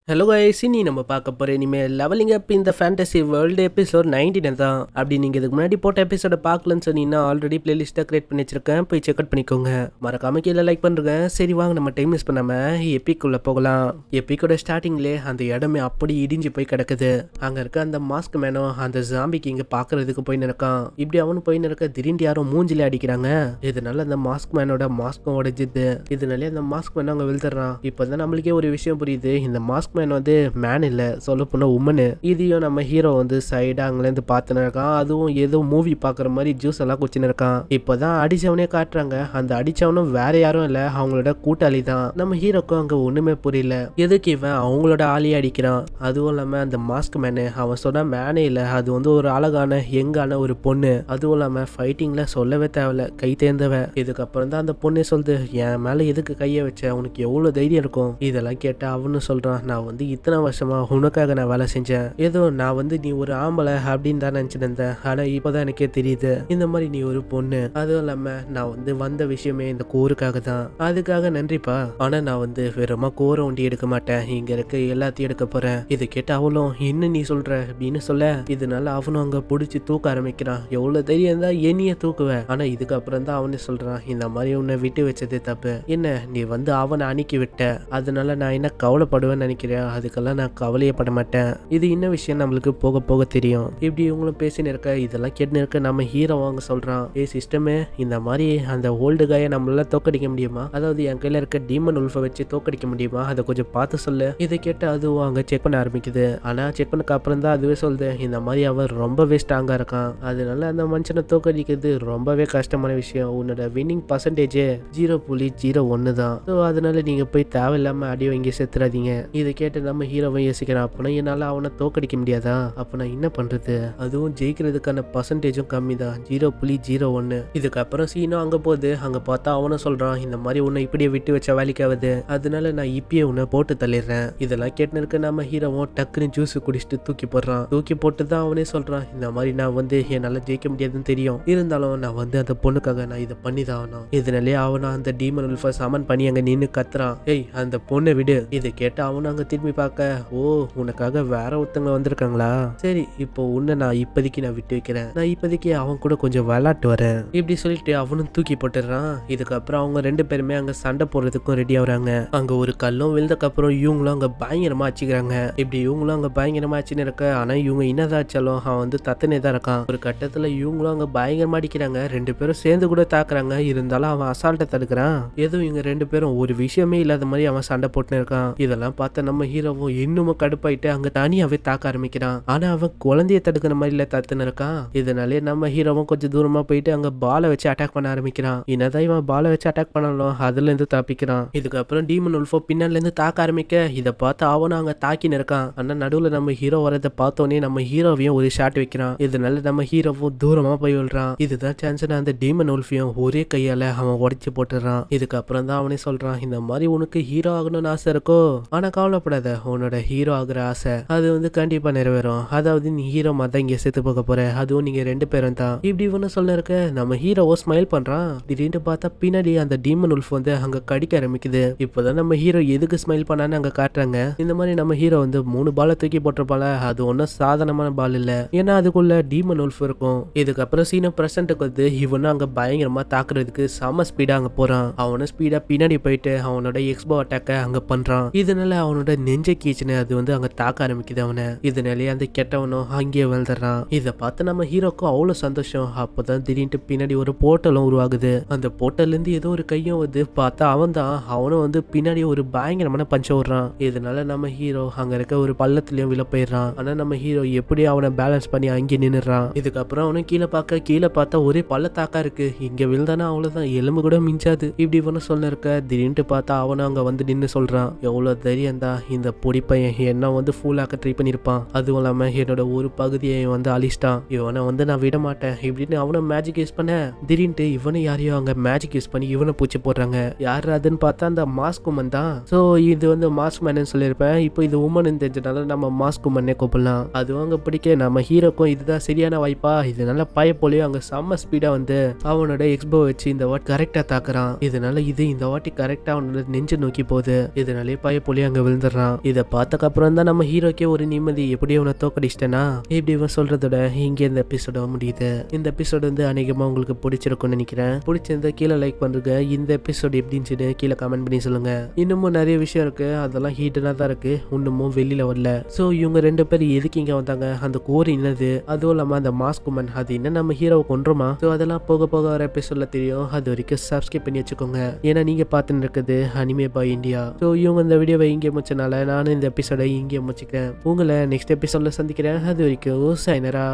Hello guys, இனி நம்ம பார்க்க போகிற இனிமேல் லெவலிங் அப் இந்த ஃபேண்டசி வேர்ல்டு எபிசோட் 19 தான். அப்படி நீங்கள் இதுக்கு முன்னாடி போட்ட எபிசோட பார்க்கலன்னு சொன்னீங்கன்னா ஆல்ரெடி பிளேலிஸ்ட்டாக கிரியேட் பண்ணி வச்சிருக்கேன், போய் செக் அவுட் பண்ணிக்கோங்க. மறக்காம கீழே லைக் பண்ணுறேங்க. சரி வாங்க நம்ம டைம் மிஸ் பண்ணாமல் எப்பிக்குள்ளே போகலாம். எப்பிக்கோட ஸ்டார்டிங்லேயே அந்த இடமே அப்படி இடிஞ்சு போய் கிடக்குது. அங்கே இருக்க அந்த மாஸ்க் மேனும் அந்த ஜாம்பிக்கு இங்கே பார்க்கறதுக்கு போய் நிற்கான். இப்படி அவனு போய் நிற்க திடீர்னு யாரும் மூஞ்சிலே அடிக்கிறாங்க. இதனால அந்த மாஸ்க் மேனோட மாஸ்க்கும் உடைஞ்சிது. இதனாலே அந்த மாஸ்க் மேனும் அங்கே விழுந்துடுறான். இப்போ தான் நம்மளுக்கே ஒரு விஷயம் புரியுது, இந்த மாஸ்க் மேன் வந்து மேன் இல்ல, சொல்ல போனா உமனு. இதையும் நம்ம ஹீரோ வந்து சைடா அங்கிலேருந்து பார்த்துன்னு இருக்கான். அதுவும் ஏதோ மூவி பாக்குற மாதிரி ஜூஸ் எல்லாம் குடிச்சுன்னு இருக்கான். இப்பதான் அடிச்சவனே காட்டுறாங்க. அந்த அடிச்சவனும் வேற யாரும் இல்ல, அவங்களோட கூட்டாளி தான். நம்ம ஹீரோக்கும் அங்க ஒண்ணுமே புரியல, எதுக்கு இவன் அவங்களோட ஆளையே அடிக்கிறான். அதுவும் இல்லாம அந்த மாஸ்க் மேனு அவன் சொன்ன மேனே இல்ல, அது வந்து ஒரு அழகான யங்கான ஒரு பொண்ணு. அதுவும் இல்லாம ஃபைட்டிங்ல சொல்லவே தேவையில்ல, கை தேர்ந்தவ. இதுக்கப்புறம் தான் அந்த பொண்ணே சொல்லுது, என் மேல எதுக்கு கைய வச்ச, உனக்கு எவ்வளவு தைரியம் இருக்கும். இதெல்லாம் கேட்ட அவனு சொல்றான், நான் வந்து இத்தனை வருஷமா உனக்காக நான் வேலை செஞ்சேன். ஏதோ நான் வந்து நீ ஒரு ஆம்பளை அப்படின்னு தான் நினைச்சுட்டு இருந்தேன். ஆனா இப்பதான் எனக்கே தெரியுது இந்த மாதிரி நீ ஒரு பொண்ணு. அதுவும் இல்லாம நான் வந்து வந்த விஷயமே இந்த கோருக்காக தான். அதுக்காக நன்றிப்பா. ஆனா நான் வந்து வெறுமா கோரை ஒண்டி எடுக்க மாட்டேன், இங்க இருக்க எல்லாத்தையும் எடுக்க போறேன். இது கேட்ட அவளும் என்ன நீ சொல்ற அப்படின்னு சொல்ல, இதனால அவனும் அங்க புடிச்சு தூக்க ஆரம்பிக்கிறான். எவ்வளவு தைரியம் தான் என்னைய தூக்குவேன். ஆனா இதுக்கப்புறம் தான் அவனே சொல்றான், இந்த மாதிரி உன்னை விட்டு வச்சது தப்பு. என்ன நீ வந்து அவனை அணுக்கி விட்ட, அதனால நான் என்ன கவலைப்படுவேன்னு நினைக்கிறேன். அதுக்கெல்லாம் நான் கவலையே பட மாட்டேன். இது இன்னும் விஷயம் நம்மளுக்கு போக போக தெரியும். இப்படி இவங்களும் பேசின்னு இருக்க, இதெல்லாம் கேட்டு இருக்க நம்ம ஹீரோ வாங்க சொல்றான், ஏ சிஸ்டமே, இந்த மாதிரி அந்த ஓல்டு காயை நம்மளால தோக்கடிக்க முடியுமா? அதாவது என் கையில இருக்க டீமன் உல்ஃபை வச்சு தோக்கடிக்க முடியுமா? அதை கொஞ்சம் பார்த்து சொல்லு. இதை கேட்டு அதுவும் அங்க செக் பண்ண ஆரம்பிக்குது. ஆனா செக் பண்ணக்கு அப்புறம் தான் அதுவே சொல்லுது, இந்த மாதிரி அவர் ரொம்பவே ஸ்ட்ராங்கா இருக்கான். அதனால அந்த மனுஷனை தோக்கடிக்கிறது ரொம்பவே கஷ்டமான விஷயம். உன்னோட வின்னிங் பர்சன்டேஜ் 0.01 தான். ஸோ அதனால நீங்க போய் தேவையில்லாம அடி வாங்கி செத்துறாதீங்க. இதை கேட்டு நம்ம ஹீரோவை யோசிக்கிறான், அப்பனா என்னால அவனை தோக்கடிக்க முடியாதா? அப்ப நான் என்ன பண்றது? அதுவும் ஜெயிக்கிறதுக்கான பர்சன்டேஜும் கம்மி தான், 0.01. இதுக்கப்புறம் சீனும் அங்க போகுது. அங்க பார்த்தா அவனும் சொல்றான், இந்த மாதிரி உன்னை இப்படியே விட்டு வச்ச வேலைக்காவது, அதனால நான் இப்பயே உன்னை போட்டு தள்ளிடுறேன். இதெல்லாம் கேட்டு இருக்க நம்ம ஹீரோவும் டக்குன்னு ஜூஸ் குடிச்சிட்டு தூக்கி போடுறான். தூக்கி போட்டு தான் அவனே சொல்றான், இந்த மாதிரி நான் வந்து என்னால ஜெயிக்க முடியாதுன்னு தெரியும், இருந்தாலும் நான் வந்து அந்த பொண்ணுக்காக நான் இதை பண்ணி தான் ஆகணும். இதனாலே அவனும் அந்த டீமன் உல்ஃபை சமன் பண்ணி அங்க நின்று கத்துறான், ஏய் அந்த பொண்ணை விடு. இதை கேட்டு அவனும் அங்க திரும்பி பார்க்க, ஓ உனக்காக வேற ஒருத்தவங்க வந்திருக்காங்களா? சரி, இப்போ உன்னை நான் இப்போதைக்கு நான் விட்டு வைக்கிறேன், நான் இப்போதைக்கு அவன் கூட கொஞ்சம் விளையாட்டு வரேன். இப்படி சொல்லிட்டு அவனும் தூக்கி போட்டுறான். இதுக்கப்புறம் அவங்க ரெண்டு பேருமே அங்க சண்டை போடுறதுக்கும் ரெடி ஆகுறாங்க. அங்க ஒரு கல்லும் விழுந்ததுக்கப்புறம் இவங்களும் அங்க பயங்கரமா அடிச்சுக்கிறாங்க. இப்படி இவங்களும் அங்க பயங்கரமா அடிச்சுன்னு இருக்க, ஆனா இவங்க என்னதான் ஆச்சாலும் அவன் வந்து தத்தனே தான் இருக்கான். ஒரு கட்டத்துல இவங்களும் அங்க பயங்கரமா அடிக்கிறாங்க. ரெண்டு பேரும் சேர்ந்து கூட தாக்குறாங்க. இருந்தாலும் அவன் அசால்ட்டை தடுக்கிறான். ஏதோ இவங்க ரெண்டு பேரும் ஒரு விஷயமே இல்லாத மாதிரி அவன் சண்டை போட்டுன்னு இருக்கான். இதெல்லாம் பார்த்த நம்ம ஹீரோவும் இன்னமும் கடுப்பாயிட்டு அங்க தனியாவே தாக்க ஆரம்பிக்கிறான். ஆனா அவன் குழந்தைய தடுக்கிற மாதிரி இல்ல தத்துன்னு இருக்கான். இதனாலே நம்ம ஹீரோவும் கொஞ்சம் தூரமா போயிட்டு அங்க பாலை வச்சு அட்டாக் பண்ண ஆரம்பிக்கிறான். என்னதான் இவன் பாலை வச்சு அட்டாக் பண்ணாலும் அதுல இருந்து தப்பிக்கிறான். இதுக்கப்புறம் டீமன் உல்ஃபோ பின்னால இருந்து தாக்க ஆரம்பிக்க, இதை பார்த்து அவனும் அங்க தாக்கின்னு இருக்கான். ஆனா நடுவுல நம்ம ஹீரோ வரதை பார்த்தோன்னே நம்ம ஹீரோவையும் ஒரு ஷாட் வைக்கிறான். இதனால நம்ம ஹீரோவும் தூரமா போய் விழுறான். இதுதான் சான்ஸ், அந்த டீமன் உல்ஃபையும் ஒரே கையால அவன் உடைச்சு போட்டுறான். இதுக்கப்புறம் தான் அவனே சொல்றான், இந்த மாதிரி உனக்கு ஹீரோ ஆகணும்னு ஆசை இருக்கோ, ஆனா கவலைப்படாத, உன்னோட ஹீரோ ஆகுற ஆசை அது வந்து கண்டிப்பா நிறைவேறும். அதாவது நீ ஹீரோ மாதிரி இங்க செத்து போக போற, அதுவும் நீங்க ரெண்டு பேரும் தான். இப்படி ஒன்னு சொல்ல இருக்க நம்ம ஹீரோவோ ஸ்மைல் பண்றான். திடீர்னு பார்த்தா பின்னாடி அந்த டீமன் உல்ஃப் வந்து அங்க கடிக்க ஆரம்பிக்குது. இப்போதான் நம்ம ஹீரோ எதுக்கு ஸ்மைல் பண்ணான்னு அங்க காட்டுறாங்க. இந்த மாதிரி நம்ம ஹீரோ வந்து 3 பாலை தூக்கி போட்டிருப்பால, அது ஒன்னும் சாதாரணமான பால் இல்ல, ஏன்னா அதுக்குள்ள டீமன் உல்ஃப் இருக்கும். இதுக்கப்புறம் சீன பிரசன்ட்டுக்கு வந்து இவனும் அங்க பயங்கரமா தாக்குறதுக்கு செம ஸ்பீடா அங்க போறான். அவனும் ஸ்பீடா பின்னாடி போயிட்டு அவனோட எக்ஸ்போ அட்டாக்க அங்க பண்றான். இதனால அவனோட நெஞ்ச கீச்சுன்னு அது வந்து அங்க தாக்க ஆரம்பிக்குது அவனை. இதனாலே அந்த கெட்டவனும் அங்கேயே விழுந்துடுறான். இதை பார்த்து நம்ம ஹீரோக்கும் அவ்வளவு சந்தோஷம். அப்பதான் திடீர்னு பின்னாடி ஒரு போர்ட்டலும் உருவாகுது. அந்த போர்ட்டல்ல இருந்து ஏதோ ஒரு கையும் வந்து பார்த்தா அவன் தான். அவனும் வந்து பின்னாடி ஒரு பயங்கரமான பஞ்ச விடுறான். இதனால நம்ம ஹீரோ அங்க இருக்க ஒரு பள்ளத்திலயும் விழ போயிடுறான். ஆனா நம்ம ஹீரோ எப்படி அவனை பேலன்ஸ் பண்ணி அங்கே நின்னுறான். இதுக்கப்புறம் அவனும் கீழே பார்த்தா ஒரே பள்ளத்தாக்கா இருக்கு. இங்க விழுந்தானா அவ்வளவுதான், எலும்பு கூட மிஞ்சாது. இப்படி இவனு சொல்ல இருக்க, திடீர்னு பார்த்தா அவனும் அங்க வந்து நின்று சொல்றான், எவ்வளவு தைரியம் தான் இந்த பொடி பையன் என்ன வந்து ஃபுல்லாக்க ட்ரை பண்ணிருப்பான். அதுவும் இல்லாம என்னோட ஒரு பகுதியை வந்து அழிச்சிட்டான். இவனை வந்து நான் விட மாட்டேன் இப்படின்னு அவனை மேஜிக் யூஸ் பண்ண, திடீர்னு இவனை யாரையோ அங்க மேஜிக் யூஸ் பண்ணி இவனை பூச்சி போடுறாங்க. யார் அதுன்னு பார்த்தா அந்த மாஸ்க் உமன் தான். சோ இது வந்து மாஸ்க் மேன் சொல்லியிருப்பேன். இப்போ இது உமன் தெரிஞ்சனால நம்ம மாஸ்க் உமனே கூப்பிடலாம். அதுவும் அங்க பிடிக்க நம்ம ஹீரோக்கும் இதுதான் சரியான வாய்ப்பா. இதனால பயப்போலியோ அங்க செம்ம ஸ்பீடா வந்து அவனோட எக்ஸ்போ வச்சு இந்த வாட்டி கரெக்டா தாக்குறான். இதனால இது இந்த வாட்டி கரெக்டா அவனோட நெஞ்சு நோக்கி போகுது. இதனாலே பயப்போலியோ அங்க விழுந்துறான். வந்துடுறான். இதை பார்த்தக்கு அப்புறம் தான் நம்ம ஹீரோக்கே ஒரு நிம்மதி, எப்படி அவனை தோக்கடிச்சிட்டேனா இப்படி இவன் சொல்றதோட இங்கே இந்த எபிசோட முடியுது. இந்த எபிசோடு வந்து அநேகமா உங்களுக்கு பிடிச்சிருக்கும்னு நினைக்கிறேன். பிடிச்சிருந்தா கீழே லைக் பண்ணுங்க. இந்த எபிசோடு எப்படி இருந்துச்சுன்னு கீழே கமெண்ட் பண்ணி சொல்லுங்க. இன்னமும் நிறைய விஷயம் இருக்கு, அதெல்லாம் ஹீட்டனா தான் இருக்கு, இன்னமும் வெளியில வரல. ஸோ இவங்க ரெண்டு பேர் எதுக்கு இங்க வந்தாங்க, அந்த கோர் என்னது, அதுவும் இல்லாம அந்த மாஸ்க் உமன் அது என்ன நம்ம ஹீரோவை கொன்றோமா? ஸோ அதெல்லாம் போக போக வர எபிசோட்ல தெரியும். அது வரைக்கும் சப்ஸ்கிரைப் பண்ணி வச்சுக்கோங்க, ஏன்னா நீங்க பார்த்துன்னு இருக்குது அனிமே பாய் இந்தியா. ஸோ இவங்க இந்த வீடியோவை இங்கே முடிச்சனால நானும் இந்த எபிசோட இங்கே முடிச்சுக்கிறேன். உங்களை நெக்ஸ்ட் எபிசோட்ல சந்திக்கிறேன். அது வரைக்கும் சைனரா.